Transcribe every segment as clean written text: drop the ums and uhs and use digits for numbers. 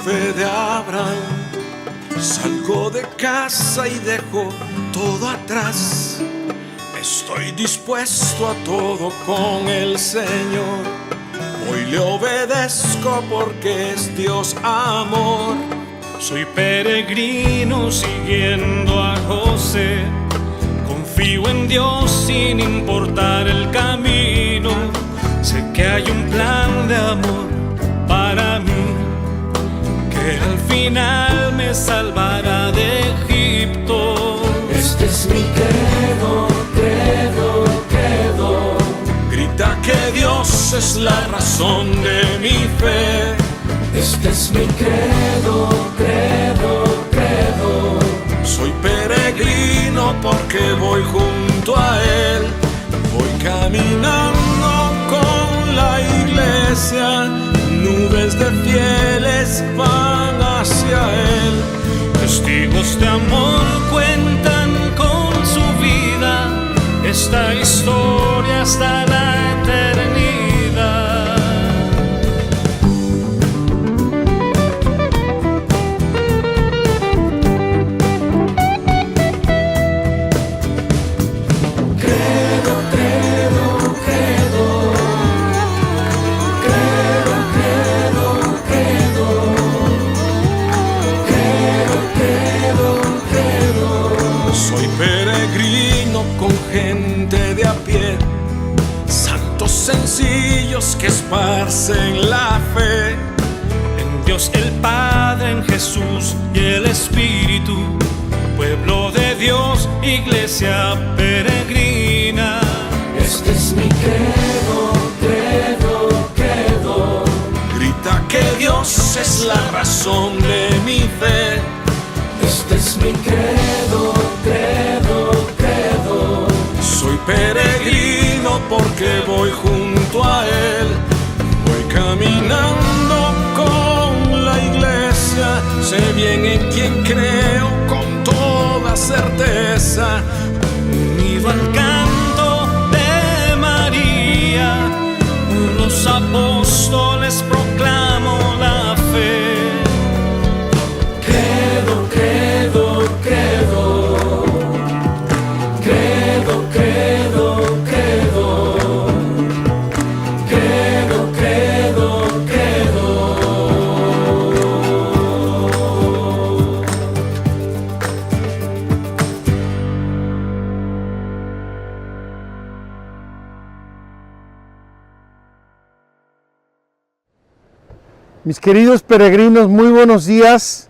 fe de Abraham, salgo de casa y dejo todo atrás. Estoy dispuesto a todo con el Señor. Hoy le obedezco porque es Dios amor. Soy peregrino siguiendo a José. Confío en Dios sin importar el camino. Sé que hay un plan de amor para mí, que al final me salvará de Egipto. Este es mi credo, credo, credo. Grita que Dios es la razón de mi fe. Este es mi credo, credo, credo. Soy peregrino porque voy junto a Él. Voy caminando con la iglesia. Nubes de fieles van hacia Él. Testigos de amor cuentan con su vida esta historia hasta la eternidad. Gente de a pie, santos sencillos que esparcen la fe en Dios el Padre, en Jesús y el Espíritu, pueblo de Dios, iglesia peregrina. Este es mi credo, credo, credo. Grita que Dios es la razón de mi fe. Este es mi credo, credo, credo. Soy peregrino porque voy junto a Él. Voy caminando con la iglesia. Sé bien en quién creo con toda certeza. Unido al canto de María, los apóstoles proclamo la fe. Credo, credo, credo. Credo, credo, credo. Credo, credo, credo. Mis queridos peregrinos, muy buenos días.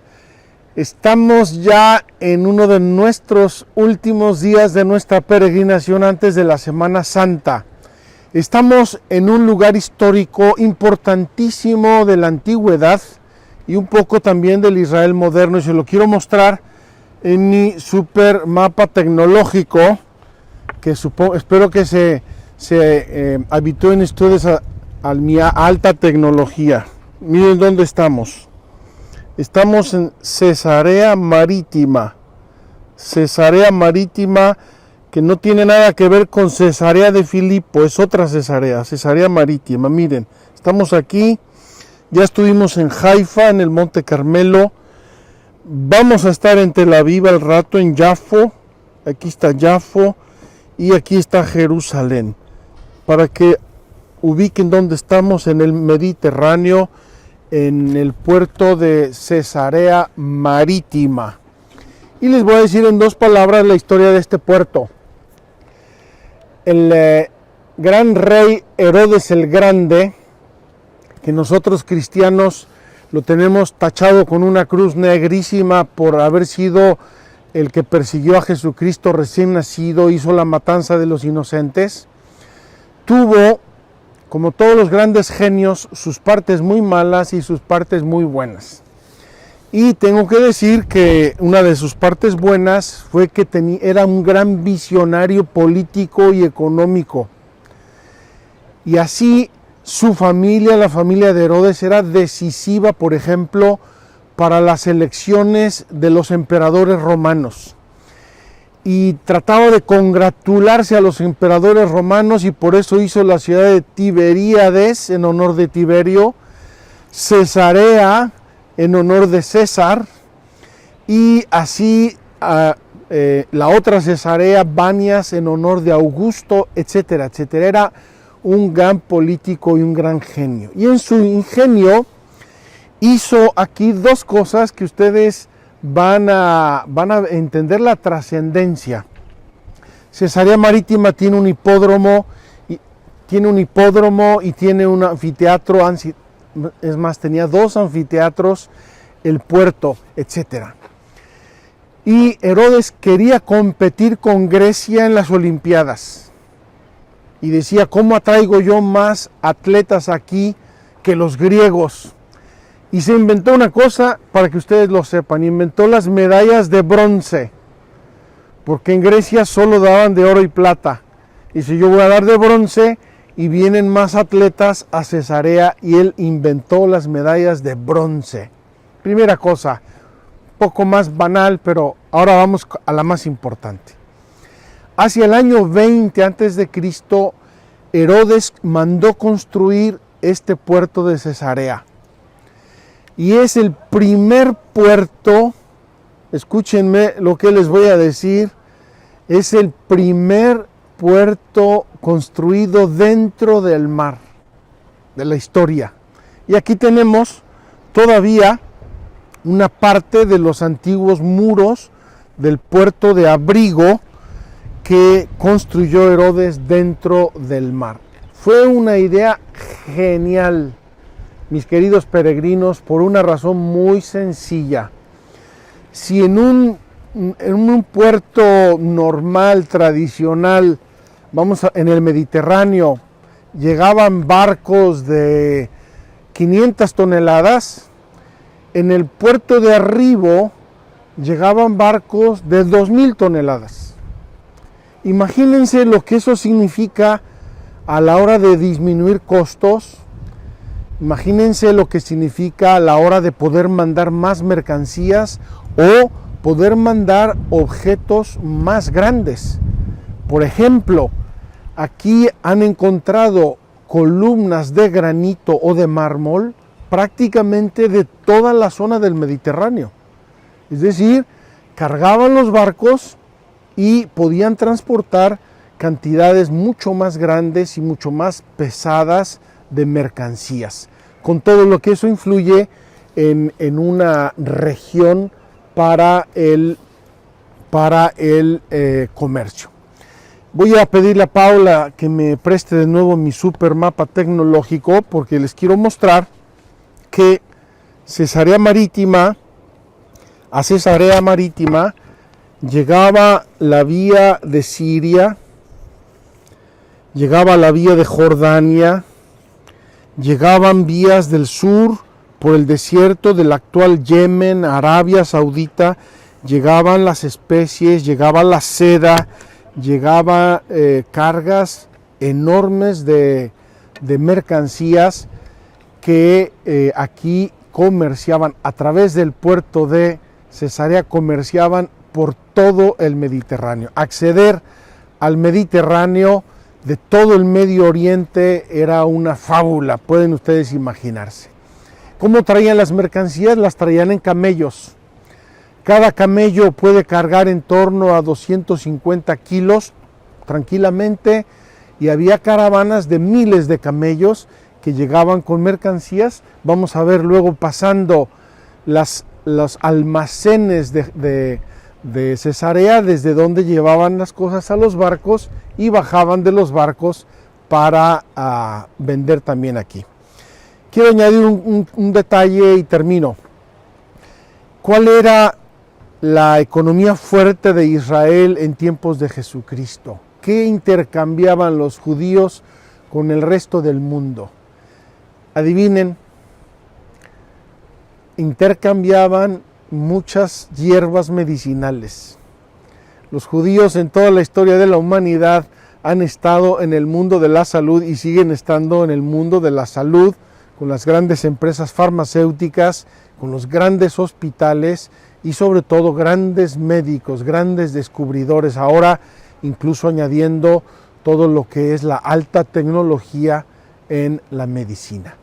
Estamos ya en uno de nuestros últimos días de nuestra peregrinación antes de la Semana Santa. Estamos en un lugar histórico importantísimo de la antigüedad y un poco también del Israel moderno, y se lo quiero mostrar en mi super mapa tecnológico, que espero que se habitúen ustedes a mi alta tecnología. Miren dónde estamos. Estamos en Cesarea Marítima. Cesarea Marítima, que no tiene nada que ver con Cesarea de Filipo, es otra Cesarea, Cesarea Marítima. Miren, estamos aquí, ya estuvimos en Haifa, en el Monte Carmelo. Vamos a estar en Tel Aviv al rato, en Jafo. Aquí está Jafo y aquí está Jerusalén. Para que ubiquen dónde estamos, en el Mediterráneo, en el puerto de Cesarea Marítima. Y les voy a decir en dos palabras la historia de este puerto. El gran rey Herodes el Grande, que nosotros cristianos lo tenemos tachado con una cruz negrísima por haber sido el que persiguió a Jesucristo recién nacido, hizo la matanza de los inocentes, tuvo, como todos los grandes genios, sus partes muy malas y sus partes muy buenas. Y tengo que decir que una de sus partes buenas fue que era un gran visionario político y económico. Y así su familia, la familia de Herodes, era decisiva, por ejemplo, para las elecciones de los emperadores romanos. Y trataba de congratularse a los emperadores romanos, y por eso hizo la ciudad de Tiberíades en honor de Tiberio, Cesarea en honor de César, y así la otra Cesarea Banias en honor de Augusto, etcétera, etcétera. Era un gran político y un gran genio. Y en su ingenio hizo aquí dos cosas que ustedes van a entender la trascendencia. Cesarea Marítima tiene un hipódromo y tiene un anfiteatro, es más, tenía dos anfiteatros, el puerto, etc. Y Herodes quería competir con Grecia en las Olimpiadas. Y decía, ¿cómo atraigo yo más atletas aquí que los griegos? Y se inventó una cosa, para que ustedes lo sepan, inventó las medallas de bronce, porque en Grecia solo daban de oro y plata. Y si yo voy a dar de bronce, y vienen más atletas a Cesarea, y él inventó las medallas de bronce. Primera cosa, poco más banal, pero ahora vamos a la más importante. Hacia el año 20 a.C., Herodes mandó construir este puerto de Cesarea. Y es el primer puerto, escúchenme lo que les voy a decir, es el primer puerto construido dentro del mar, de la historia. Y aquí tenemos todavía una parte de los antiguos muros del puerto de abrigo que construyó Herodes dentro del mar. Fue una idea genial, mis queridos peregrinos, por una razón muy sencilla. Si en un puerto normal, tradicional, en el Mediterráneo, llegaban barcos de 500 toneladas, en el puerto de Arribo llegaban barcos de 2000 toneladas. Imagínense lo que eso significa a la hora de disminuir costos. Imagínense lo que significa a la hora de poder mandar más mercancías o poder mandar objetos más grandes. Por ejemplo, aquí han encontrado columnas de granito o de mármol prácticamente de toda la zona del Mediterráneo. Es decir, cargaban los barcos y podían transportar cantidades mucho más grandes y mucho más pesadas de mercancías, con todo lo que eso influye en una región para el comercio. Voy a pedirle a Paula que me preste de nuevo mi super mapa tecnológico, porque les quiero mostrar que a Cesarea Marítima llegaba la vía de Siria, llegaba la vía de Jordania, llegaban vías del sur por el desierto del actual Yemen, Arabia Saudita, llegaban las especies, llegaba la seda, llegaba cargas enormes de mercancías que aquí comerciaban a través del puerto de Cesarea, comerciaban por todo el Mediterráneo. Acceder al Mediterráneo de todo el Medio Oriente era una fábula, pueden ustedes imaginarse. ¿Cómo traían las mercancías? Las traían en camellos. Cada camello puede cargar en torno a 250 kilos tranquilamente, y había caravanas de miles de camellos que llegaban con mercancías. Vamos a ver luego pasando los almacenes de Cesarea, desde donde llevaban las cosas a los barcos y bajaban de los barcos para vender también aquí. Quiero añadir un detalle y termino. ¿Cuál era la economía fuerte de Israel en tiempos de Jesucristo? ¿Qué intercambiaban los judíos con el resto del mundo? Adivinen, intercambiaban muchas hierbas medicinales. Los judíos en toda la historia de la humanidad han estado en el mundo de la salud y siguen estando en el mundo de la salud, con las grandes empresas farmacéuticas, con los grandes hospitales y sobre todo grandes médicos, grandes descubridores, ahora incluso añadiendo todo lo que es la alta tecnología en la medicina.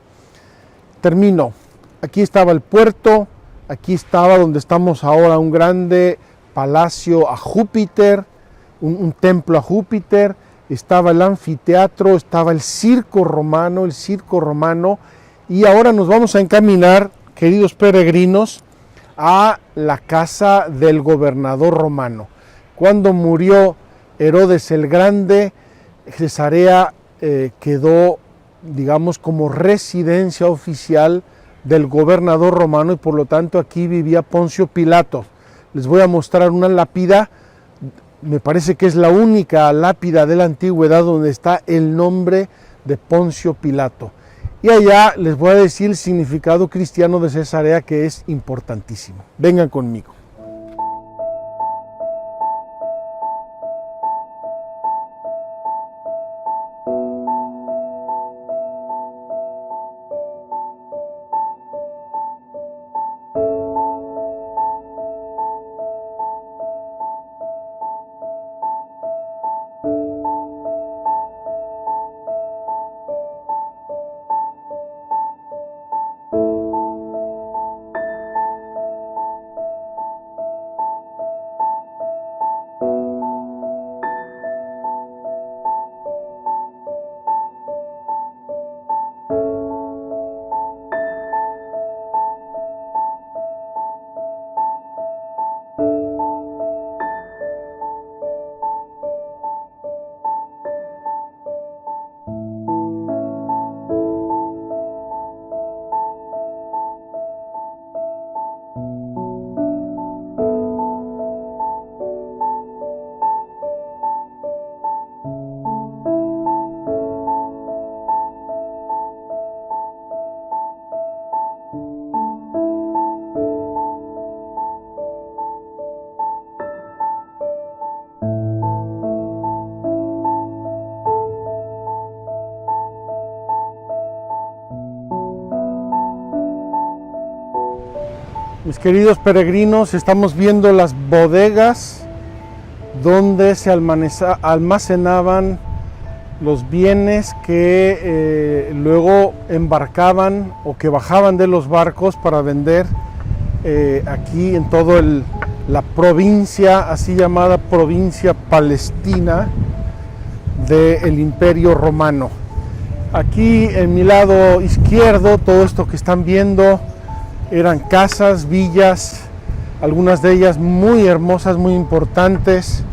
Termino. Aquí estaba el puerto, Aquí estaba donde estamos ahora un grande palacio a Júpiter, un templo a Júpiter, estaba el anfiteatro, estaba el circo romano, y ahora nos vamos a encaminar, queridos peregrinos, a la casa del gobernador romano. Cuando murió Herodes el Grande, Cesarea quedó, digamos, como residencia oficial del gobernador romano, y por lo tanto aquí vivía Poncio Pilato. Les voy a mostrar una lápida, me parece que es la única lápida de la antigüedad donde está el nombre de Poncio Pilato. Y allá les voy a decir el significado cristiano de Cesarea, que es importantísimo. Vengan conmigo. Mis queridos peregrinos, estamos viendo las bodegas donde se almacenaban los bienes que luego embarcaban o que bajaban de los barcos para vender aquí en toda la provincia, así llamada provincia palestina del Imperio Romano. Aquí en mi lado izquierdo, todo esto que están viendo eran casas, villas, algunas de ellas muy hermosas, muy importantes.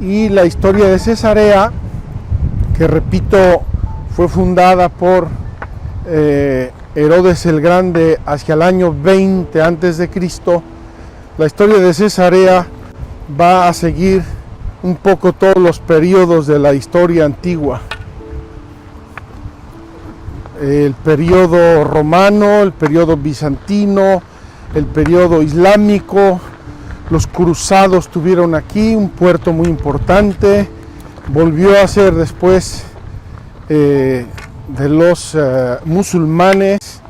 Y la historia de Cesarea, que repito, fue fundada por Herodes el Grande hacia el año 20 a.C. La historia de Cesarea va a seguir un poco todos los periodos de la historia antigua. El periodo romano, el periodo bizantino, el periodo islámico. Los cruzados tuvieron aquí un puerto muy importante. Volvió a ser después de los musulmanes,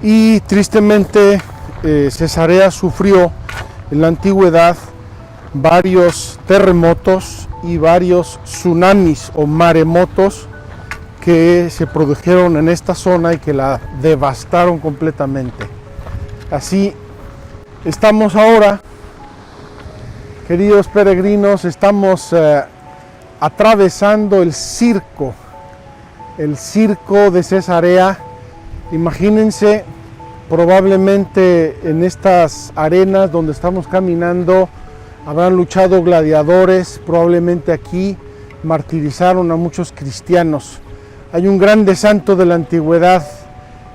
y tristemente Cesarea sufrió en la antigüedad varios terremotos y varios tsunamis o maremotos que se produjeron en esta zona y que la devastaron completamente. Así estamos ahora, queridos peregrinos, estamos atravesando el circo de Cesarea. Imagínense, probablemente en estas arenas donde estamos caminando habrán luchado gladiadores, probablemente aquí martirizaron a muchos cristianos. Hay un grande santo de la antigüedad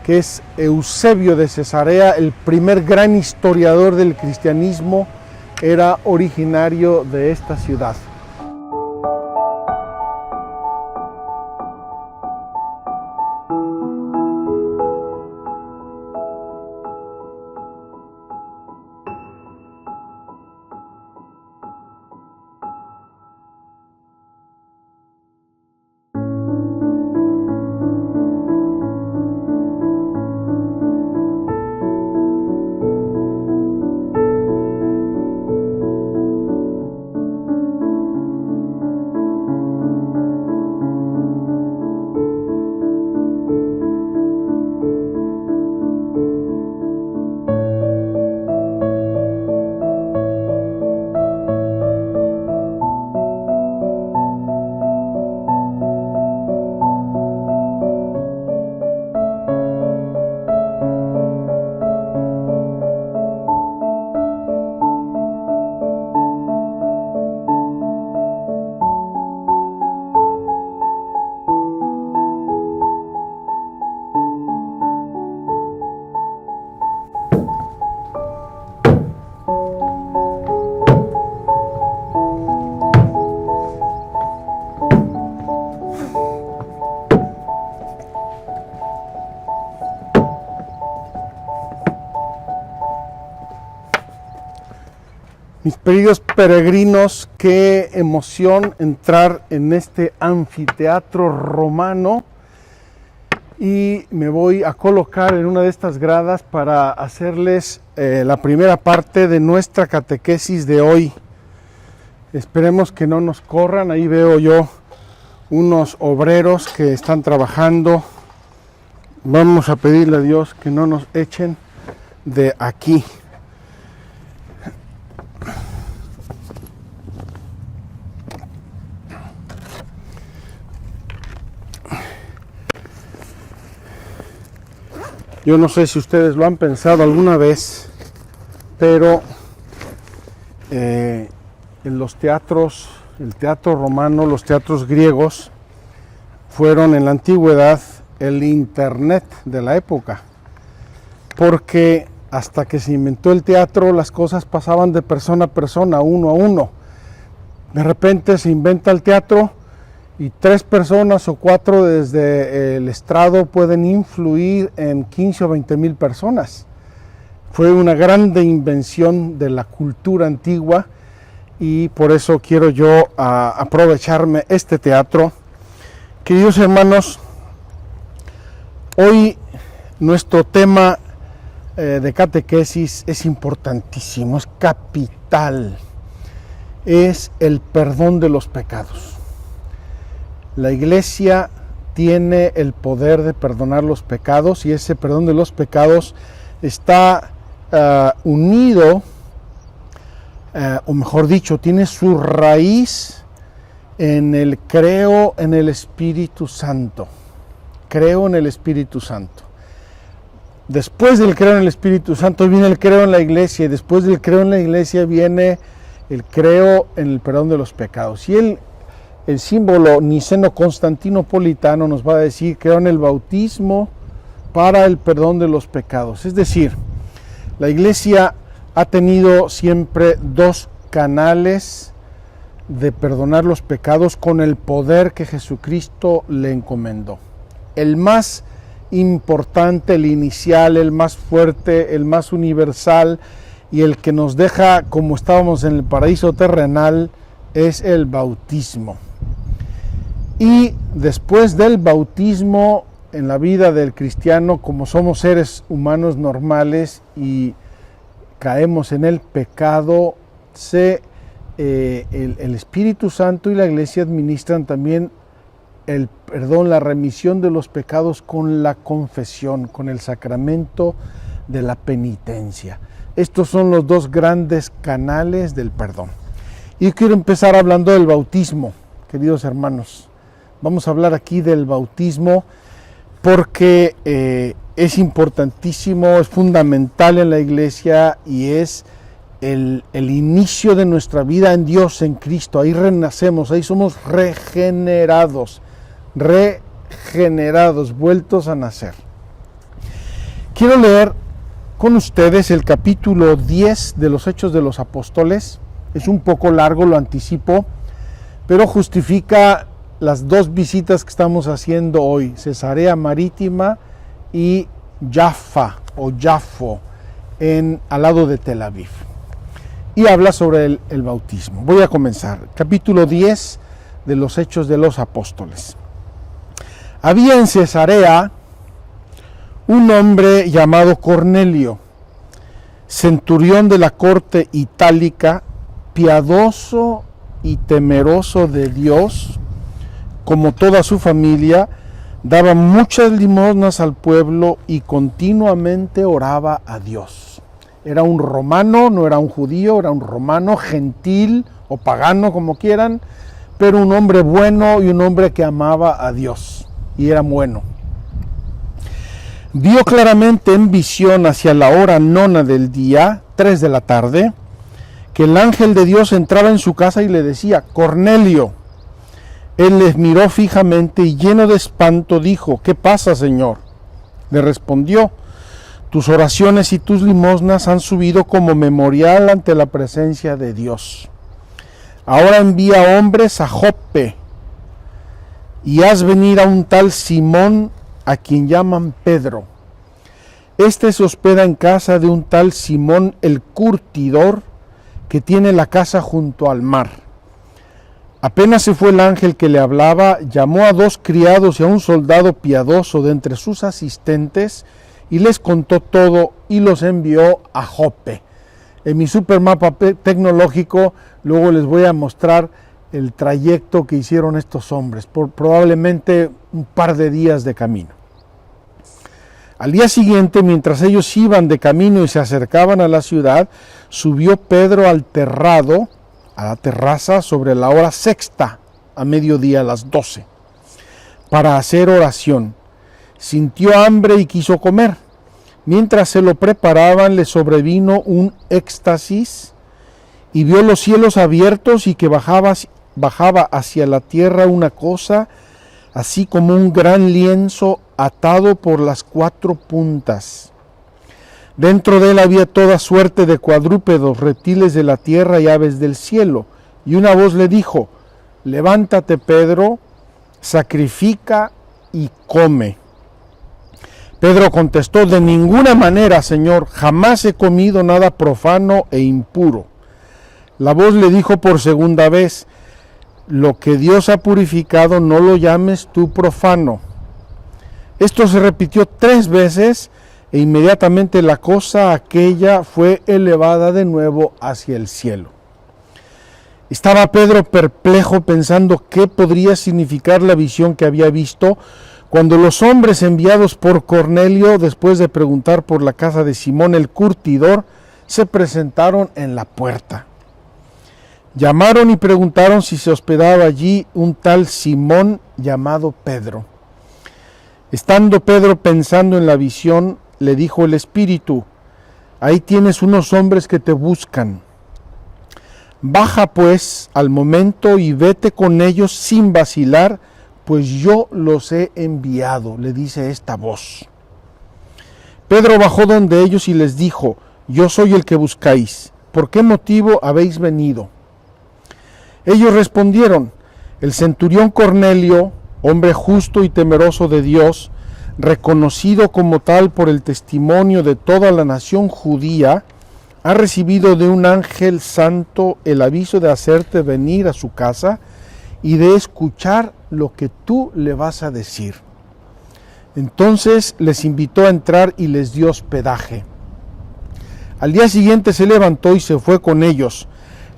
que es Eusebio de Cesarea, el primer gran historiador del cristianismo, era originario de esta ciudad. Queridos peregrinos, qué emoción entrar en este anfiteatro romano, y me voy a colocar en una de estas gradas para hacerles la primera parte de nuestra catequesis de hoy. Esperemos que no nos corran. Ahí veo yo unos obreros que están trabajando. Vamos a pedirle a Dios que no nos echen de aquí. Yo no sé si ustedes lo han pensado alguna vez, pero en los teatros, el teatro romano, los teatros griegos, fueron en la antigüedad el internet de la época, porque hasta que se inventó el teatro las cosas pasaban de persona a persona, uno a uno. De repente se inventa el teatro y 3 personas o 4 desde el estrado pueden influir en 15 o 20 mil personas. Fue una grande invención de la cultura antigua, y por eso quiero yo aprovecharme este teatro. Queridos hermanos, hoy nuestro tema de catequesis es importantísimo, es capital. Es el perdón de los pecados. La Iglesia tiene el poder de perdonar los pecados, y ese perdón de los pecados está unido, o mejor dicho, tiene su raíz en el creo en el Espíritu Santo. Creo en el Espíritu Santo. Después del creo en el Espíritu Santo viene el creo en la Iglesia, y después del creo en la Iglesia viene el creo en el perdón de los pecados. Y el símbolo niceno-constantinopolitano nos va a decir: creo en el bautismo para el perdón de los pecados. Es decir, la Iglesia ha tenido siempre 2 canales de perdonar los pecados con el poder que Jesucristo le encomendó. El más importante, el inicial, el más fuerte, el más universal, y el que nos deja como estábamos en el paraíso terrenal, es el bautismo. Y después del bautismo, en la vida del cristiano, como somos seres humanos normales y caemos en el pecado, el Espíritu Santo y la Iglesia administran también el perdón, la remisión de los pecados con la confesión, con el sacramento de la penitencia. Estos son los 2 grandes canales del perdón. Y quiero empezar hablando del bautismo, queridos hermanos. Vamos a hablar aquí del bautismo porque es importantísimo, es fundamental en la Iglesia, y es el inicio de nuestra vida en Dios, en Cristo. Ahí renacemos, ahí somos regenerados, vueltos a nacer. Quiero leer con ustedes el capítulo 10 de los Hechos de los Apóstoles. Es un poco largo, lo anticipo, pero justifica las 2 visitas que estamos haciendo hoy: Cesarea Marítima y Jaffa o Jaffo, al lado de Tel Aviv. Y habla sobre el bautismo. Voy a comenzar. Capítulo 10 de los Hechos de los Apóstoles. Había en Cesarea un hombre llamado Cornelio, centurión de la corte itálica, piadoso y temeroso de Dios, como toda su familia, daba muchas limosnas al pueblo y continuamente oraba a Dios. Era un romano, no era un judío, era un romano, gentil o pagano, como quieran, pero un hombre bueno y un hombre que amaba a Dios, y era bueno. Vio claramente en visión hacia la hora 9 del día, 3 de la tarde, que el ángel de Dios entraba en su casa y le decía: Cornelio. Él les miró fijamente y lleno de espanto dijo: ¿Qué pasa, Señor? Le respondió: tus oraciones y tus limosnas han subido como memorial ante la presencia de Dios. Ahora envía hombres a Joppe y haz venir a un tal Simón, a quien llaman Pedro. Este se hospeda en casa de un tal Simón el curtidor, que tiene la casa junto al mar. Apenas se fue el ángel que le hablaba, llamó a 2 criados y a un soldado piadoso de entre sus asistentes y les contó todo y los envió a Jope. En mi supermapa tecnológico luego les voy a mostrar el trayecto que hicieron estos hombres, por probablemente un par de días de camino. Al día siguiente, mientras ellos iban de camino y se acercaban a la ciudad, subió Pedro al terrado, a la terraza, sobre la hora sexta, a mediodía, a las 12, para hacer oración. Sintió hambre y quiso comer. Mientras se lo preparaban, le sobrevino un éxtasis y vio los cielos abiertos y que bajaba hacia la tierra una cosa, así como un gran lienzo atado por las 4 puntas. Dentro de él había toda suerte de cuadrúpedos, reptiles de la tierra y aves del cielo. Y una voz le dijo: levántate, Pedro, sacrifica y come. Pedro contestó: de ninguna manera, Señor, jamás he comido nada profano e impuro. La voz le dijo por segunda vez: lo que Dios ha purificado no lo llames tú profano. Esto se repitió 3 veces e inmediatamente la cosa aquella fue elevada de nuevo hacia el cielo. Estaba Pedro perplejo pensando qué podría significar la visión que había visto, cuando los hombres enviados por Cornelio, después de preguntar por la casa de Simón el curtidor, se presentaron en la puerta. Llamaron y preguntaron si se hospedaba allí un tal Simón llamado Pedro. Estando Pedro pensando en la visión, le dijo el Espíritu: ahí tienes unos hombres que te buscan. Baja pues al momento y vete con ellos sin vacilar, pues yo los he enviado, le dice esta voz. Pedro bajó donde ellos y les dijo: yo soy el que buscáis. ¿Por qué motivo habéis venido? Ellos respondieron: el centurión Cornelio, hombre justo y temeroso de Dios, reconocido como tal por el testimonio de toda la nación judía, ha recibido de un ángel santo el aviso de hacerte venir a su casa y de escuchar lo que tú le vas a decir. Entonces les invitó a entrar y les dio hospedaje. Al día siguiente se levantó y se fue con ellos.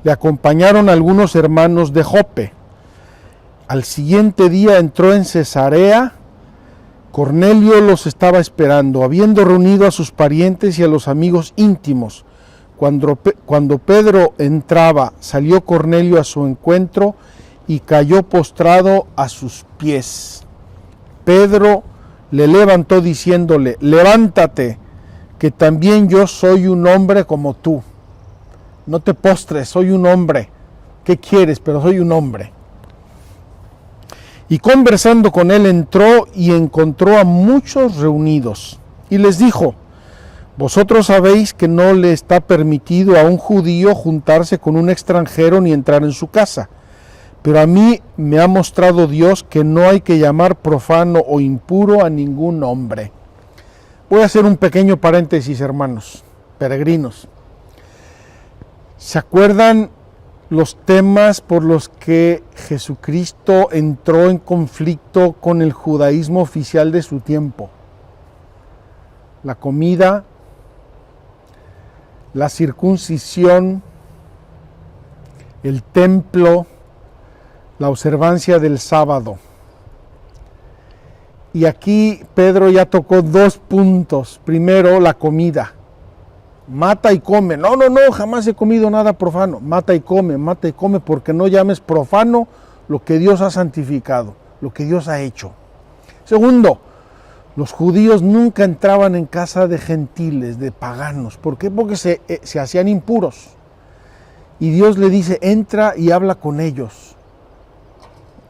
Le acompañaron algunos hermanos de Jope. Al siguiente día entró en Cesarea. Cornelio los estaba esperando, habiendo reunido a sus parientes y a los amigos íntimos. Cuando Pedro entraba, salió Cornelio a su encuentro y cayó postrado a sus pies. Pedro le levantó diciéndole: levántate, que también yo soy un hombre como tú. No te postres, soy un hombre. ¿Qué quieres? Pero soy un hombre. Y conversando con él entró y encontró a muchos reunidos. Y les dijo: vosotros sabéis que no le está permitido a un judío juntarse con un extranjero ni entrar en su casa. Pero a mí me ha mostrado Dios que no hay que llamar profano o impuro a ningún hombre. Voy a hacer un pequeño paréntesis, hermanos, peregrinos. ¿Se acuerdan los temas por los que Jesucristo entró en conflicto con el judaísmo oficial de su tiempo? La comida, la circuncisión, el templo, la observancia del sábado. Y aquí Pedro ya tocó 2 puntos. Primero, la comida. Mata y come. No, jamás he comido nada profano. Mata y come, porque no llames profano lo que Dios ha santificado, lo que Dios ha hecho. Segundo, los judíos nunca entraban en casa de gentiles, de paganos. ¿Por qué? Porque se hacían impuros. Y Dios le dice: entra y habla con ellos.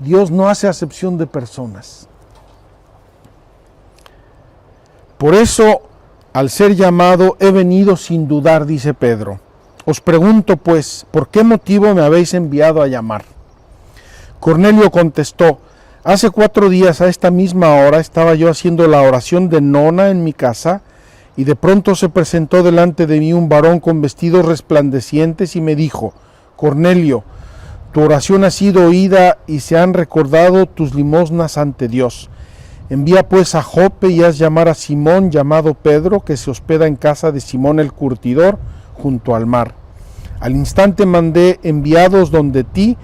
Dios no hace acepción de personas. Por eso, al ser llamado, he venido sin dudar, dice Pedro. Os pregunto, pues, ¿por qué motivo me habéis enviado a llamar? Cornelio contestó: hace 4 días a esta misma hora estaba yo haciendo la oración de nona en mi casa, Y de pronto se presentó delante de mí un varón con vestidos resplandecientes y me dijo: Cornelio, tu oración ha sido oída y se han recordado tus limosnas ante Dios. Envía pues a Jope y haz llamar a Simón, llamado Pedro, que se hospeda en casa de Simón el curtidor, junto al mar. Al instante mandé enviados donde ti,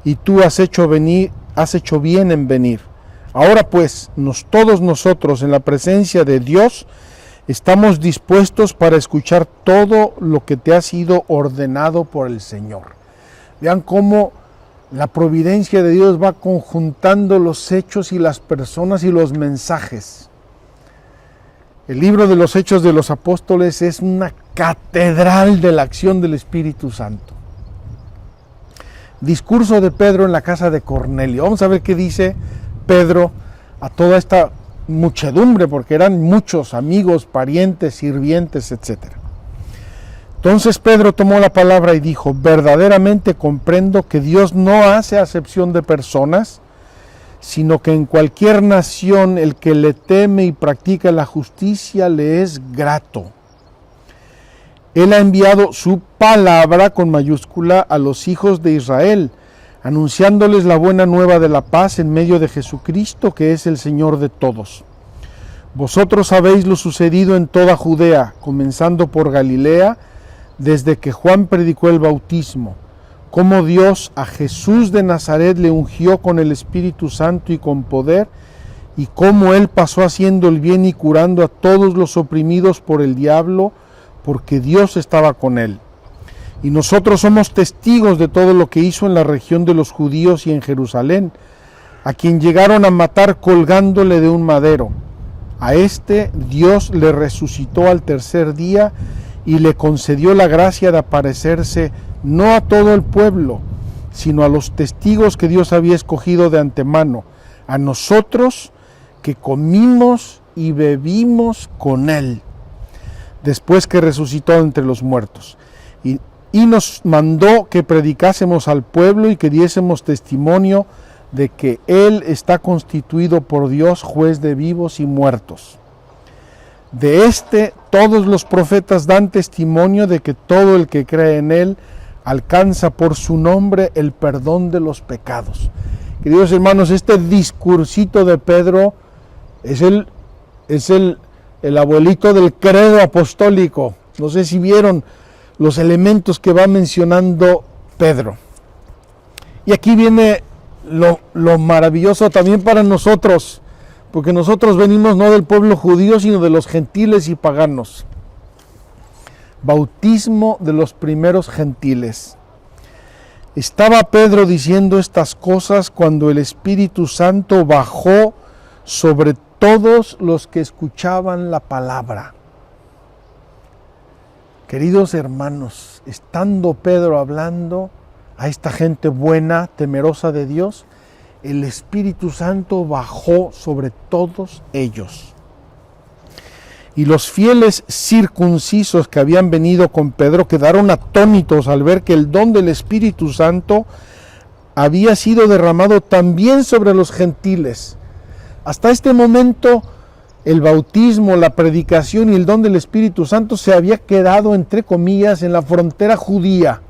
y tú has hecho bien en venir. Ahora pues, todos nosotros en la presencia de Dios estamos dispuestos para escuchar todo lo que te ha sido ordenado por el Señor. Vean cómo la providencia de Dios va conjuntando los hechos y las personas y los mensajes. El libro de los Hechos de los Apóstoles es una catedral de la acción del Espíritu Santo. Discurso de Pedro en la casa de Cornelio. Vamos a ver qué dice Pedro a toda esta muchedumbre, porque eran muchos amigos, parientes, sirvientes, etc. Entonces Pedro tomó la palabra y dijo: verdaderamente comprendo que Dios no hace acepción de personas, sino que en cualquier nación el que le teme y practica la justicia le es grato. Él ha enviado su palabra con mayúscula a los hijos de Israel, anunciándoles la buena nueva de la paz en medio de Jesucristo, que es el Señor de todos. Vosotros sabéis lo sucedido en toda Judea, comenzando por Galilea, desde que Juan predicó el bautismo, cómo Dios a Jesús de Nazaret le ungió con el Espíritu Santo y con poder, y cómo él pasó haciendo el bien y curando a todos los oprimidos por el diablo, porque Dios estaba con él. Y nosotros somos testigos de todo lo que hizo en la región de los judíos y en Jerusalén, a quien llegaron a matar colgándole de un madero. A este Dios le resucitó al tercer día y le concedió la gracia de aparecerse no a todo el pueblo, sino a los testigos que Dios había escogido de antemano, a nosotros que comimos y bebimos con él, después que resucitó entre los muertos. Y nos mandó que predicásemos al pueblo y que diésemos testimonio de que Él está constituido por Dios juez de vivos y muertos. De todos los profetas dan testimonio de que todo el que cree en Él alcanza por su nombre el perdón de los pecados. Queridos hermanos, este discursito de Pedro es el abuelito del credo apostólico. No sé si vieron los elementos que va mencionando Pedro. Y aquí viene lo maravilloso también para nosotros, porque nosotros venimos no del pueblo judío, sino de los gentiles y paganos. Bautismo de los primeros gentiles. Estaba Pedro diciendo estas cosas cuando el Espíritu Santo bajó sobre todos los que escuchaban la palabra. Queridos hermanos, estando Pedro hablando a esta gente buena, temerosa de Dios, el Espíritu Santo bajó sobre todos ellos. Y los fieles circuncisos que habían venido con Pedro quedaron atónitos al ver que el don del Espíritu Santo había sido derramado también sobre los gentiles. Hasta este momento, el bautismo, la predicación y el don del Espíritu Santo se había quedado, entre comillas, en la frontera judía.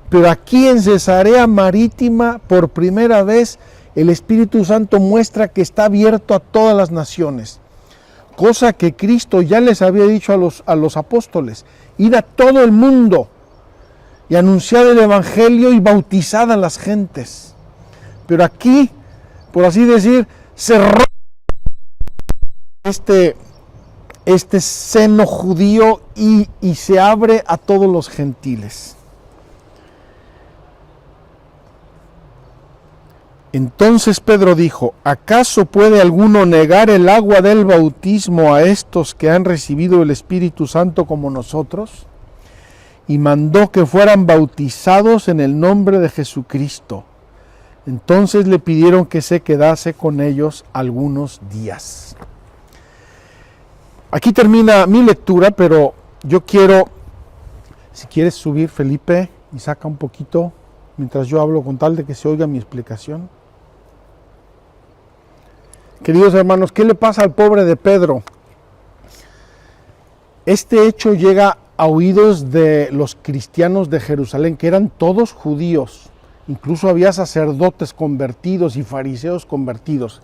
Pero aquí en Cesarea Marítima, por primera vez, el Espíritu Santo muestra que está abierto a todas las naciones. Cosa que Cristo ya les había dicho a los apóstoles: ir a todo el mundo y anunciar el Evangelio y bautizar a las gentes. Pero aquí, por así decir, se rompe este seno judío y se abre a todos los gentiles. Entonces Pedro dijo: ¿acaso puede alguno negar el agua del bautismo a estos que han recibido el Espíritu Santo como nosotros? Y mandó que fueran bautizados en el nombre de Jesucristo. Entonces le pidieron que se quedase con ellos algunos días. Aquí termina mi lectura, pero yo quiero, si quieres subir, Felipe, y saca un poquito mientras yo hablo, con tal de que se oiga mi explicación. Queridos hermanos, ¿qué le pasa al pobre de Pedro? Este hecho llega a oídos de los cristianos de Jerusalén, que eran todos judíos. Incluso había sacerdotes convertidos y fariseos convertidos.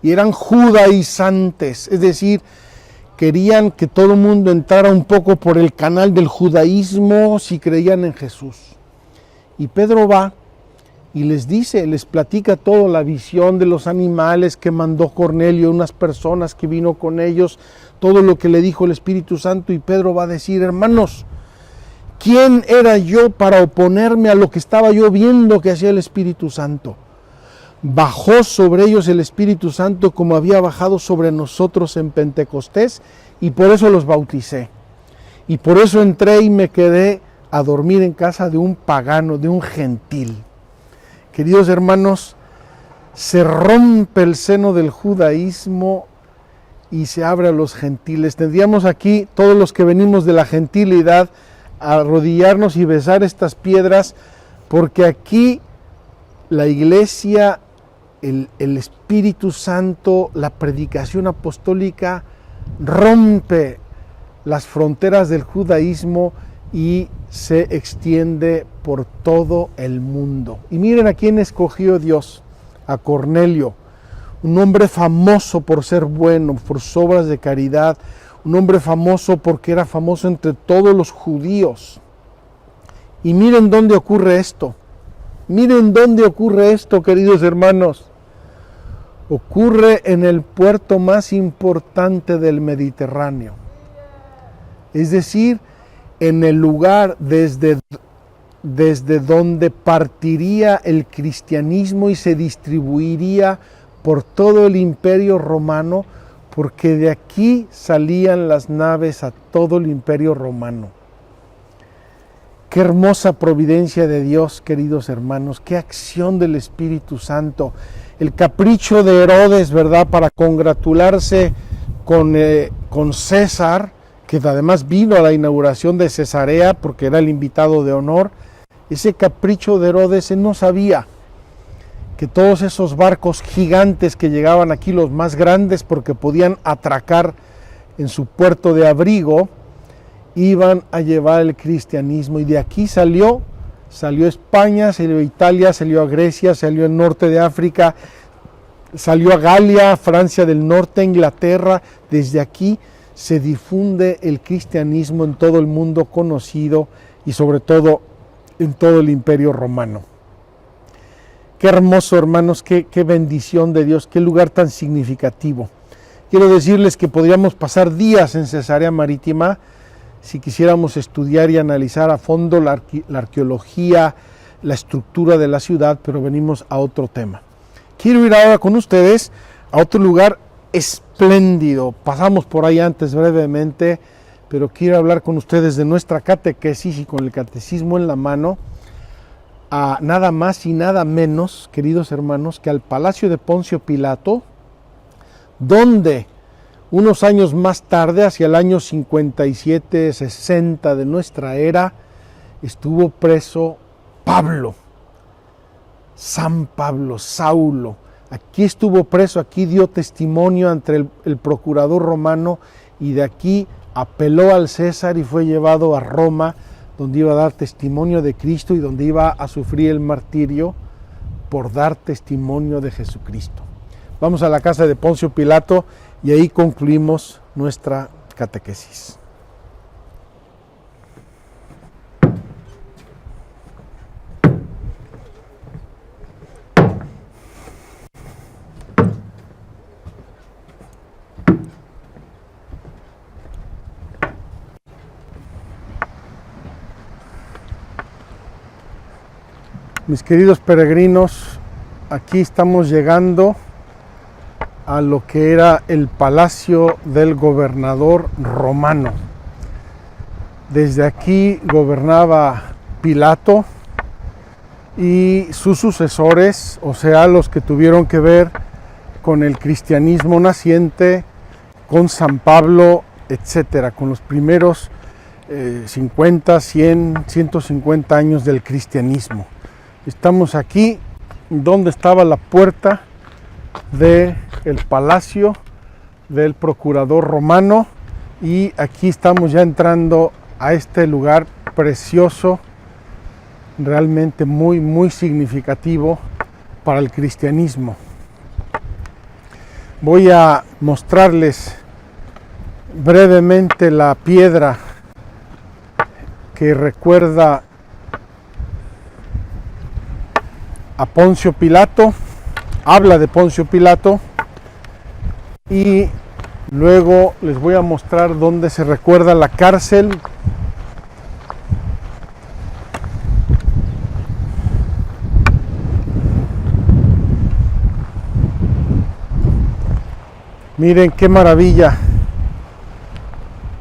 Y eran judaizantes, es decir, querían que todo el mundo entrara un poco por el canal del judaísmo si creían en Jesús. Y Pedro va y les dice, les platica toda la visión de los animales que mandó Cornelio, unas personas que vino con ellos, todo lo que le dijo el Espíritu Santo, y Pedro va a decir, hermanos, ¿quién era yo para oponerme a lo que estaba yo viendo que hacía el Espíritu Santo? Bajó sobre ellos el Espíritu Santo como había bajado sobre nosotros en Pentecostés, y por eso los bauticé. Y por eso entré y me quedé a dormir en casa de un pagano, de un gentil. Queridos hermanos, se rompe el seno del judaísmo y se abre a los gentiles. Tendríamos aquí, todos los que venimos de la gentilidad, a arrodillarnos y besar estas piedras, porque aquí la iglesia, el Espíritu Santo, la predicación apostólica rompe las fronteras del judaísmo y se extiende por todo el mundo. Y miren a quién escogió Dios, a Cornelio, un hombre famoso por ser bueno, por sus obras de caridad, un hombre famoso porque era famoso entre todos los judíos. Y miren dónde ocurre esto. Miren dónde ocurre esto, queridos hermanos. Ocurre en el puerto más importante del Mediterráneo. Es decir, en el lugar desde donde partiría el cristianismo y se distribuiría por todo el imperio romano, porque de aquí salían las naves a todo el imperio romano. Qué hermosa providencia de Dios, queridos hermanos, qué acción del Espíritu Santo. El capricho de Herodes, ¿verdad?, para congratularse con César, que además vino a la inauguración de Cesarea porque era el invitado de honor. Ese capricho de Herodes, él no sabía que todos esos barcos gigantes que llegaban aquí, los más grandes porque podían atracar en su puerto de abrigo, iban a llevar el cristianismo. Y de aquí salió España, salió Italia, salió a Grecia, salió al norte de África, salió a Galia, Francia del norte, Inglaterra. Desde aquí se difunde el cristianismo en todo el mundo conocido y sobre todo en todo el imperio romano. Qué hermoso, hermanos, qué bendición de Dios, qué lugar tan significativo. Quiero decirles que podríamos pasar días en Cesarea Marítima si quisiéramos estudiar y analizar a fondo la arqueología, la estructura de la ciudad, pero venimos a otro tema. Quiero ir ahora con ustedes a otro lugar espléndido. Pasamos por ahí antes brevemente, pero quiero hablar con ustedes de nuestra catequesis y con el catecismo en la mano, a nada más y nada menos, queridos hermanos, que al palacio de Poncio Pilato, donde unos años más tarde, hacia el año 57-60 de nuestra era, estuvo preso Pablo, San Pablo, Saulo. Aquí estuvo preso, aquí dio testimonio ante el procurador romano y de aquí apeló al César y fue llevado a Roma, donde iba a dar testimonio de Cristo y donde iba a sufrir el martirio por dar testimonio de Jesucristo. Vamos a la casa de Poncio Pilato y ahí concluimos nuestra catequesis. Mis queridos peregrinos, aquí estamos llegando a lo que era el palacio del gobernador romano. Desde aquí gobernaba Pilato y sus sucesores, o sea, los que tuvieron que ver con el cristianismo naciente, con San Pablo, etcétera, con los primeros 50, 100, 150 años del cristianismo. Estamos aquí donde estaba la puerta del palacio del procurador romano Y aquí estamos ya entrando a este lugar precioso, realmente muy, muy significativo para el cristianismo. Voy a mostrarles brevemente la piedra que recuerda a Poncio Pilato, habla de Poncio Pilato, y luego les voy a mostrar dónde se recuerda la cárcel. Miren qué maravilla.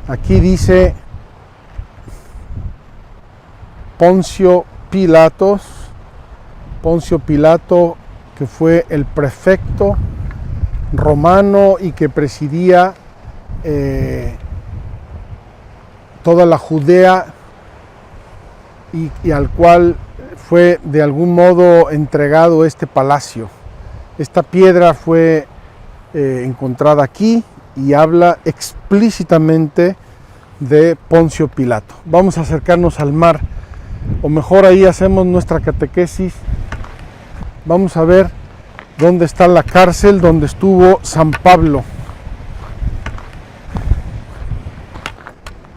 Aquí dice Poncio Pilato, que fue el prefecto romano y que presidía toda la Judea y al cual fue de algún modo entregado este palacio. Esta piedra fue encontrada aquí y habla explícitamente de Poncio Pilato. Vamos a acercarnos al mar, o mejor ahí hacemos nuestra catequesis. Vamos a ver dónde está la cárcel donde estuvo San Pablo.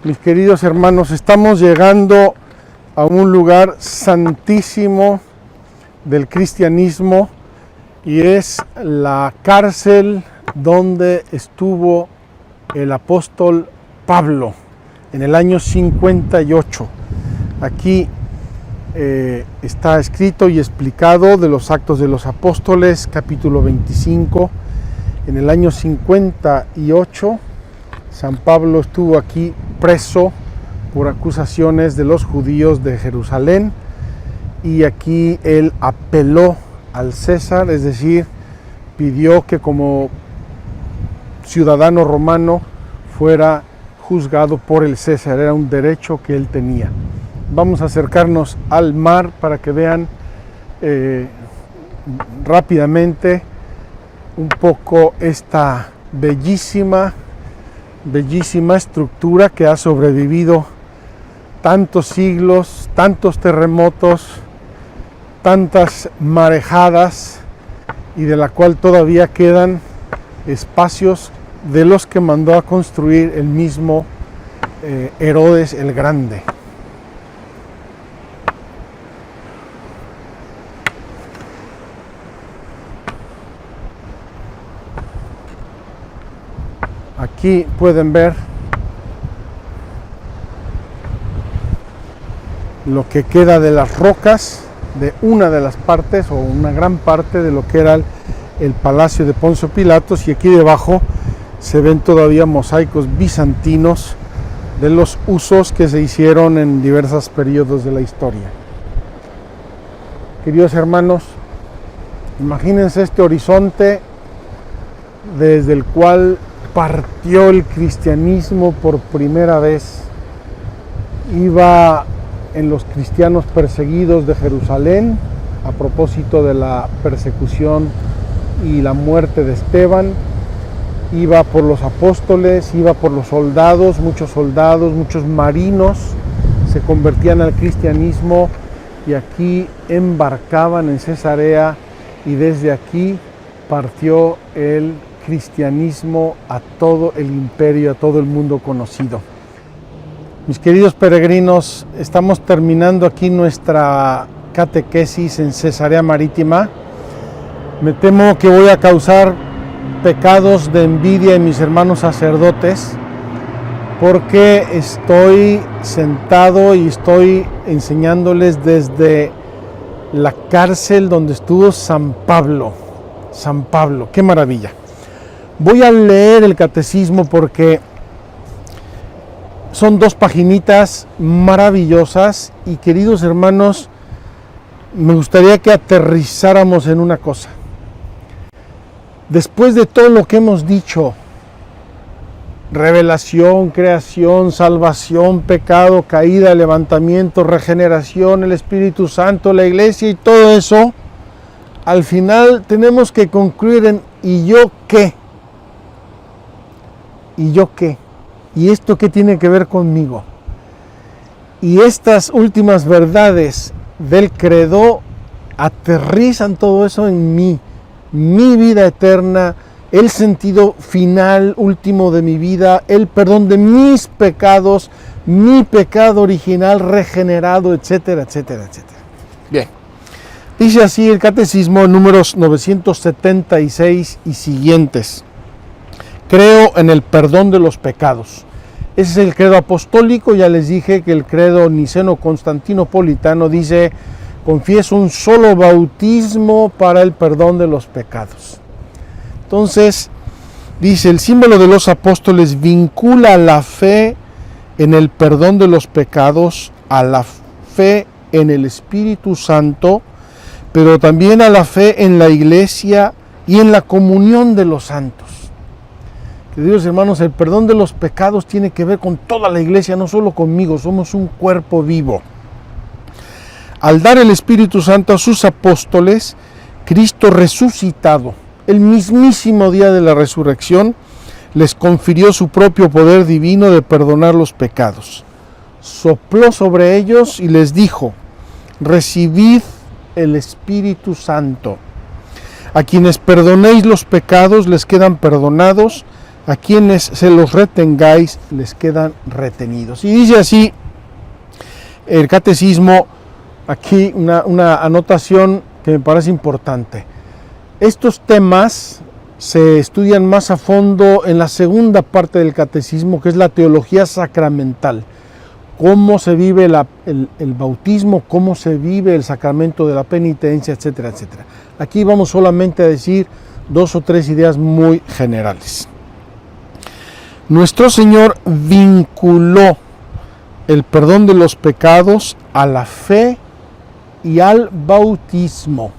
Mis queridos hermanos, estamos llegando a un lugar santísimo del cristianismo y es la cárcel donde estuvo el apóstol Pablo en el año 58. Aquí está escrito y explicado de los Actos de los Apóstoles, capítulo 25. En el año 58, San Pablo estuvo aquí preso por acusaciones de los judíos de Jerusalén, y aquí él apeló al César, es decir, pidió que como ciudadano romano fuera juzgado por el César, era un derecho que él tenía. Vamos a acercarnos al mar para que vean rápidamente un poco esta bellísima estructura que ha sobrevivido tantos siglos, tantos terremotos, tantas marejadas, y de la cual todavía quedan espacios de los que mandó a construir el mismo Herodes el Grande. Aquí pueden ver lo que queda de las rocas de una de las partes, o una gran parte de lo que era el palacio de Poncio Pilato, y aquí debajo se ven todavía mosaicos bizantinos de los usos que se hicieron en diversos periodos de la historia. Queridos hermanos, imagínense este horizonte desde el cual partió el cristianismo por primera vez. Iba en los cristianos perseguidos de Jerusalén a propósito de la persecución y la muerte de Esteban. Iba por los apóstoles, iba por los soldados, muchos marinos se convertían al cristianismo y aquí embarcaban en Cesarea, y desde aquí partió el cristianismo a todo el imperio, a todo el mundo conocido. Mis queridos peregrinos, estamos terminando aquí nuestra catequesis en Cesarea Marítima. Me temo que voy a causar pecados de envidia en mis hermanos sacerdotes, porque estoy sentado y estoy enseñándoles desde la cárcel donde estuvo San Pablo. San Pablo, qué maravilla. Voy a leer el catecismo porque son 2 paginitas maravillosas, y queridos hermanos, me gustaría que aterrizáramos en una cosa. Después de todo lo que hemos dicho, revelación, creación, salvación, pecado, caída, levantamiento, regeneración, el Espíritu Santo, la Iglesia y todo eso, al final tenemos que concluir en ¿y yo qué? ¿Y yo qué? ¿Y esto qué tiene que ver conmigo? Y estas últimas verdades del credo aterrizan todo eso en mí, mi vida eterna, el sentido final, último de mi vida, el perdón de mis pecados, mi pecado original regenerado, etcétera, etcétera, etcétera. Bien, dice así el Catecismo, números 976 y siguientes. Creo en el perdón de los pecados. Ese es el credo apostólico. Ya les dije que el credo niceno-constantinopolitano dice: confieso un solo bautismo para el perdón de los pecados. Entonces, dice, el símbolo de los apóstoles vincula la fe en el perdón de los pecados a la fe en el Espíritu Santo, pero también a la fe en la Iglesia y en la comunión de los santos. Queridos hermanos, el perdón de los pecados tiene que ver con toda la Iglesia, no solo conmigo, somos un cuerpo vivo. Al dar el Espíritu Santo a sus apóstoles, Cristo resucitado, el mismísimo día de la resurrección, les confirió su propio poder divino de perdonar los pecados. Sopló sobre ellos y les dijo: recibid el Espíritu Santo. A quienes perdonéis los pecados les quedan perdonados, a quienes se los retengáis les quedan retenidos. Y dice así el Catecismo, aquí una anotación que me parece importante. Estos temas se estudian más a fondo en la segunda parte del Catecismo, que es la teología sacramental. Cómo se vive el bautismo, cómo se vive el sacramento de la penitencia, etcétera, etcétera. Aquí vamos solamente a decir 2 o 3 ideas muy generales. Nuestro Señor vinculó el perdón de los pecados a la fe y al bautismo.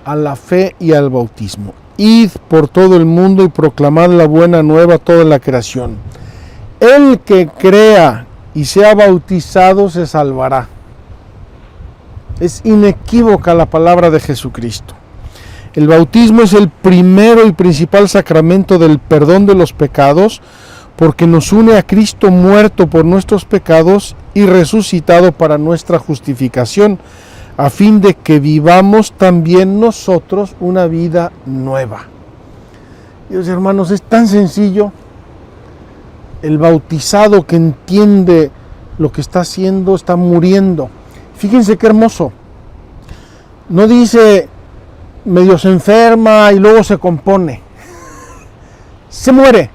A la fe y al bautismo. Id por todo el mundo y proclamad la buena nueva a toda la creación. El que crea y sea bautizado se salvará. Es inequívoca la palabra de Jesucristo. El bautismo es el primero y principal sacramento del perdón de los pecados, porque nos une a Cristo muerto por nuestros pecados y resucitado para nuestra justificación, a fin de que vivamos también nosotros una vida nueva. Dios, hermanos, es tan sencillo. El bautizado que entiende lo que está haciendo está muriendo. Fíjense qué hermoso. No dice medio se enferma y luego se compone. Se muere.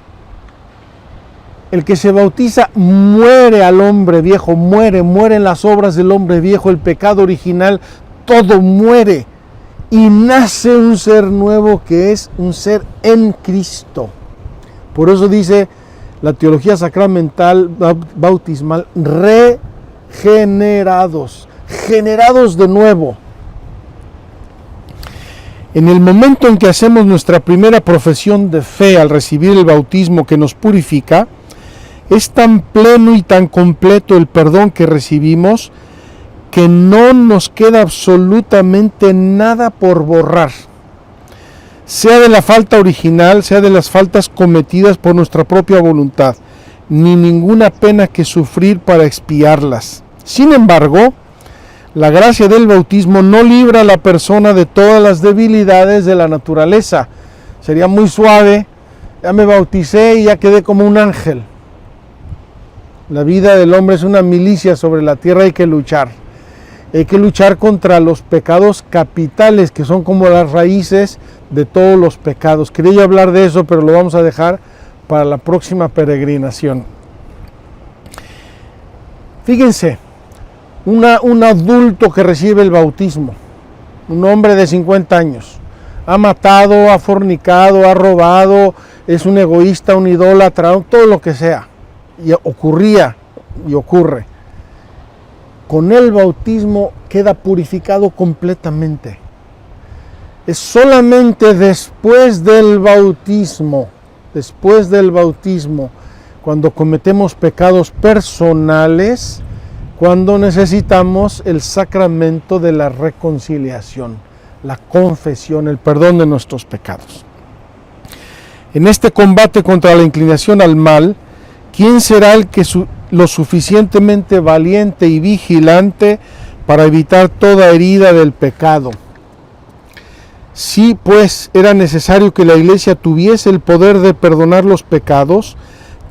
El que se bautiza muere al hombre viejo, mueren las obras del hombre viejo, el pecado original, todo muere. Y nace un ser nuevo que es un ser en Cristo. Por eso dice la teología sacramental bautismal, regenerados, generados de nuevo. En el momento en que hacemos nuestra primera profesión de fe al recibir el bautismo que nos purifica, es tan pleno y tan completo el perdón que recibimos que no nos queda absolutamente nada por borrar. Sea de la falta original, sea de las faltas cometidas por nuestra propia voluntad, ni ninguna pena que sufrir para expiarlas. Sin embargo, la gracia del bautismo no libra a la persona de todas las debilidades de la naturaleza. Sería muy suave, ya me bauticé y ya quedé como un ángel. La vida del hombre es una milicia sobre la tierra, hay que luchar. Hay que luchar contra los pecados capitales, que son como las raíces de todos los pecados. Quería yo hablar de eso, pero lo vamos a dejar para la próxima peregrinación. Fíjense, un adulto que recibe el bautismo, un hombre de 50 años, ha matado, ha fornicado, ha robado, es un egoísta, un idólatra, todo lo que sea. Y ocurría y ocurre. Con el bautismo queda purificado completamente. Es solamente después del bautismo, cuando cometemos pecados personales, cuando necesitamos el sacramento de la reconciliación, la confesión, el perdón de nuestros pecados. En este combate contra la inclinación al mal, ¿quién será el que lo suficientemente valiente y vigilante para evitar toda herida del pecado? Si pues era necesario que la iglesia tuviese el poder de perdonar los pecados,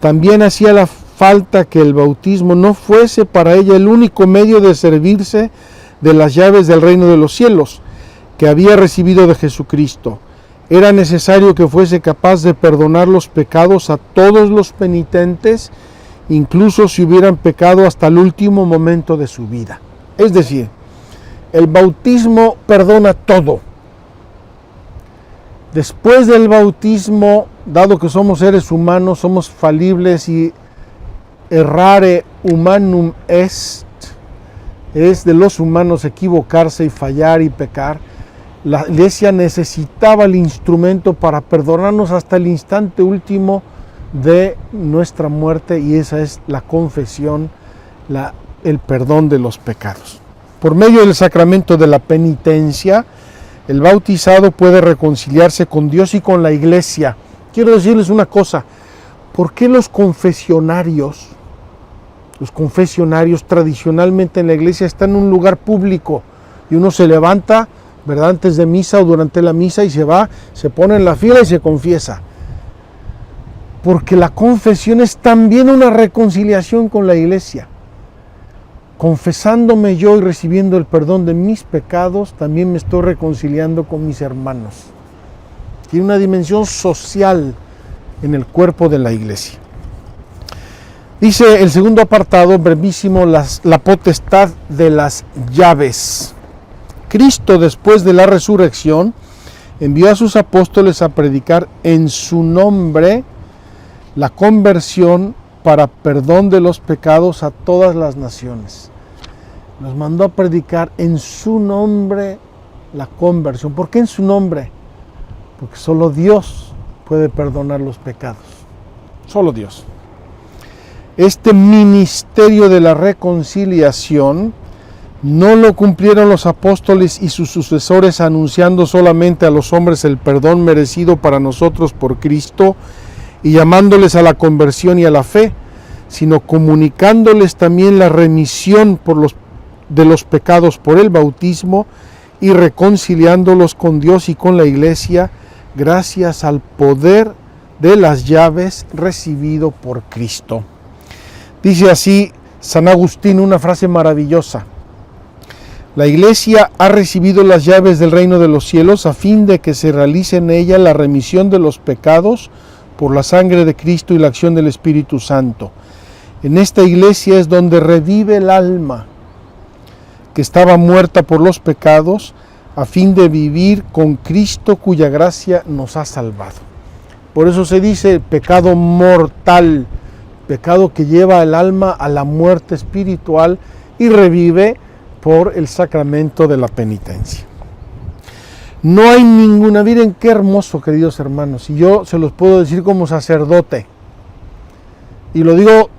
también hacía la falta que el bautismo no fuese para ella el único medio de servirse de las llaves del reino de los cielos que había recibido de Jesucristo. Era necesario que fuese capaz de perdonar los pecados a todos los penitentes, incluso si hubieran pecado hasta el último momento de su vida. Es decir, el bautismo perdona todo. Después del bautismo, dado que somos seres humanos, somos falibles y errare humanum est, es de los humanos equivocarse y fallar y pecar, la iglesia necesitaba el instrumento para perdonarnos hasta el instante último de nuestra muerte, y esa es la confesión, el perdón de los pecados. Por medio del sacramento de la penitencia, el bautizado puede reconciliarse con Dios y con la iglesia. Quiero decirles una cosa, ¿por qué los confesionarios tradicionalmente en la iglesia están en un lugar público y uno se levanta, ¿verdad?, antes de misa o durante la misa y se va, se pone en la fila y se confiesa? Porque la confesión es también una reconciliación con la iglesia. Confesándome yo y recibiendo el perdón de mis pecados, también me estoy reconciliando con mis hermanos. Tiene una dimensión social en el cuerpo de la iglesia. Dice el segundo apartado, brevísimo, la potestad de las llaves. Cristo, después de la resurrección, envió a sus apóstoles a predicar en su nombre la conversión para perdón de los pecados a todas las naciones. Nos mandó a predicar en su nombre la conversión. ¿Por qué en su nombre? Porque solo Dios puede perdonar los pecados. Solo Dios. Este ministerio de la reconciliación no lo cumplieron los apóstoles y sus sucesores anunciando solamente a los hombres el perdón merecido para nosotros por Cristo y llamándoles a la conversión y a la fe, sino comunicándoles también la remisión de los pecados por el bautismo y reconciliándolos con Dios y con la iglesia gracias al poder de las llaves recibido por Cristo. Dice así San Agustín una frase maravillosa: la iglesia ha recibido las llaves del reino de los cielos a fin de que se realice en ella la remisión de los pecados por la sangre de Cristo y la acción del Espíritu Santo. En esta iglesia es donde revive el alma que estaba muerta por los pecados, a fin de vivir con Cristo, cuya gracia nos ha salvado. Por eso se dice pecado mortal, pecado que lleva el alma a la muerte espiritual y revive por el sacramento de la penitencia. No hay ninguna, miren qué hermoso, queridos hermanos, y yo se los puedo decir como sacerdote, y lo digo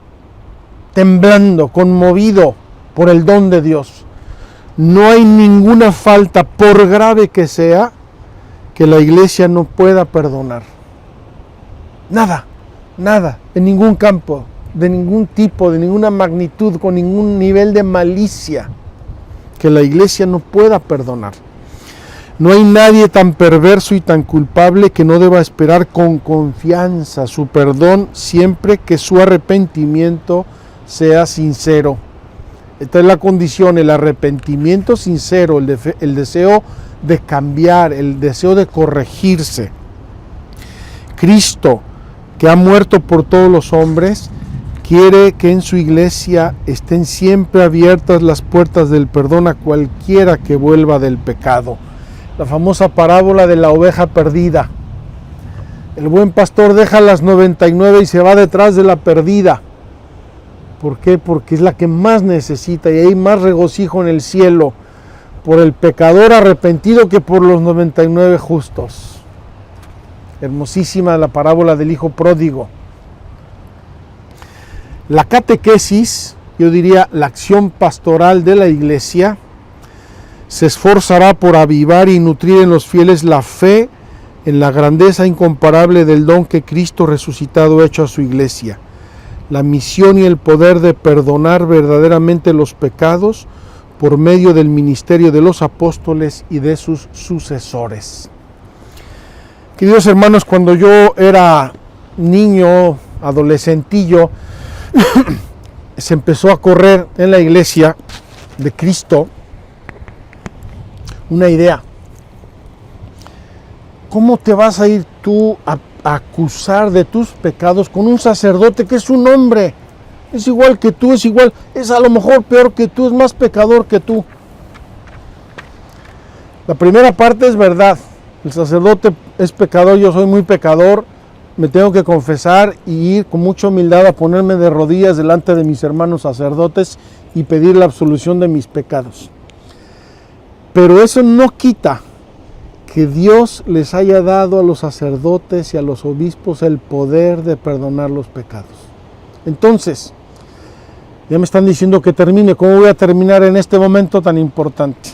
temblando, conmovido por el don de Dios. No hay ninguna falta, por grave que sea, que la iglesia no pueda perdonar. Nada, en ningún campo, de ningún tipo, de ninguna magnitud, con ningún nivel de malicia, que la iglesia no pueda perdonar. No hay nadie tan perverso y tan culpable que no deba esperar con confianza su perdón siempre que su arrepentimiento sea sincero. Esta es la condición, el arrepentimiento sincero, el deseo de cambiar, el deseo de corregirse. Cristo, que ha muerto por todos los hombres, quiere que en su iglesia estén siempre abiertas las puertas del perdón a cualquiera que vuelva del pecado. La famosa parábola de la oveja perdida. El buen pastor deja las 99 y se va detrás de la perdida. ¿Por qué? Porque es la que más necesita y hay más regocijo en el cielo por el pecador arrepentido que por los 99 justos. Hermosísima la parábola del hijo pródigo. La catequesis, yo diría la acción pastoral de la iglesia, se esforzará por avivar y nutrir en los fieles la fe en la grandeza incomparable del don que Cristo resucitado ha hecho a su iglesia, la misión y el poder de perdonar verdaderamente los pecados por medio del ministerio de los apóstoles y de sus sucesores. Queridos hermanos, cuando yo era niño, adolescentillo, se empezó a correr en la iglesia de Cristo una idea. ¿Cómo te vas a ir tú a acusar de tus pecados con un sacerdote que es un hombre? Es igual que tú, es a lo mejor peor que tú, es más pecador que tú. La primera parte es verdad. El sacerdote es pecador, yo soy muy pecador, me tengo que confesar y ir con mucha humildad a ponerme de rodillas delante de mis hermanos sacerdotes y pedir la absolución de mis pecados. Pero eso no quita que Dios les haya dado a los sacerdotes y a los obispos el poder de perdonar los pecados. Entonces, ya me están diciendo que termine. ¿Cómo voy a terminar en este momento tan importante?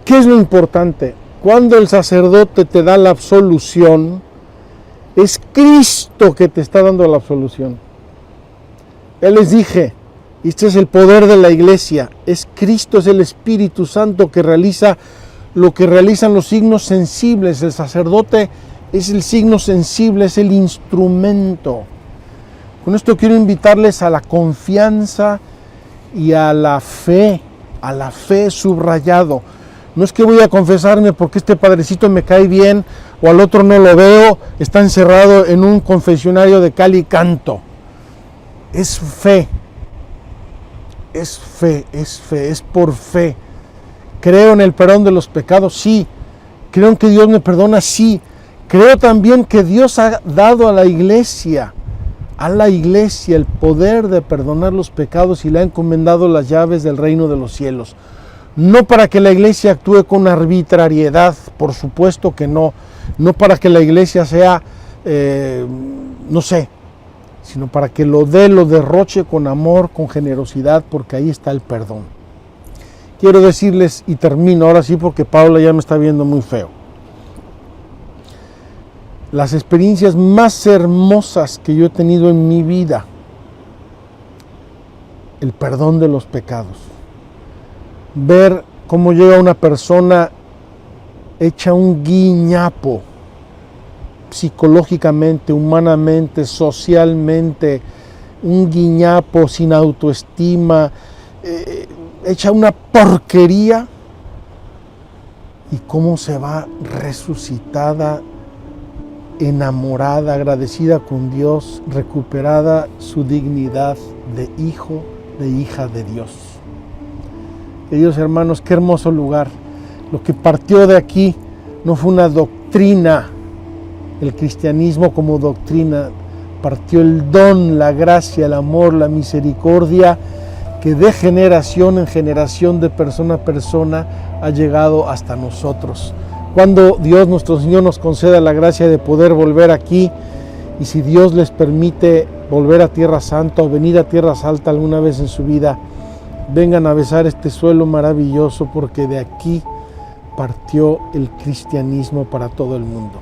¿Qué es lo importante? Cuando el sacerdote te da la absolución, es Cristo que te está dando la absolución. Ya les dije, este es el poder de la iglesia, es Cristo, es el Espíritu Santo que realiza lo que realizan los signos sensibles. El sacerdote es el signo sensible, es el instrumento. Con esto quiero invitarles a la confianza y a la fe subrayado. No es que voy a confesarme porque este padrecito me cae bien o al otro no lo veo, está encerrado en un confesionario de cal y canto. Es fe, es por fe. Creo en el perdón de los pecados, sí. Creo en que Dios me perdona, sí. Creo también que Dios ha dado a la iglesia el poder de perdonar los pecados y le ha encomendado las llaves del reino de los cielos. No para que la iglesia actúe con arbitrariedad, por supuesto que no. No para que la iglesia sea, sino para que lo derroche con amor, con generosidad, porque ahí está el perdón. Quiero decirles, y termino ahora sí porque Paula ya me está viendo muy feo. Las experiencias más hermosas que yo he tenido en mi vida, el perdón de los pecados. Ver cómo llega una persona hecha un guiñapo, psicológicamente, humanamente, socialmente, un guiñapo sin autoestima, hecha una porquería, y cómo se va resucitada, enamorada, agradecida con Dios, recuperada su dignidad de hijo, de hija de Dios. Queridos hermanos, qué hermoso lugar. Lo que partió de aquí no fue una doctrina, el cristianismo como doctrina, partió el don, la gracia, el amor, la misericordia, que de generación en generación, de persona a persona, ha llegado hasta nosotros. Cuando Dios nuestro Señor nos conceda la gracia de poder volver aquí, y si Dios les permite volver a Tierra Santa o venir a Tierra Alta alguna vez en su vida, vengan a besar este suelo maravilloso, porque de aquí partió el cristianismo para todo el mundo.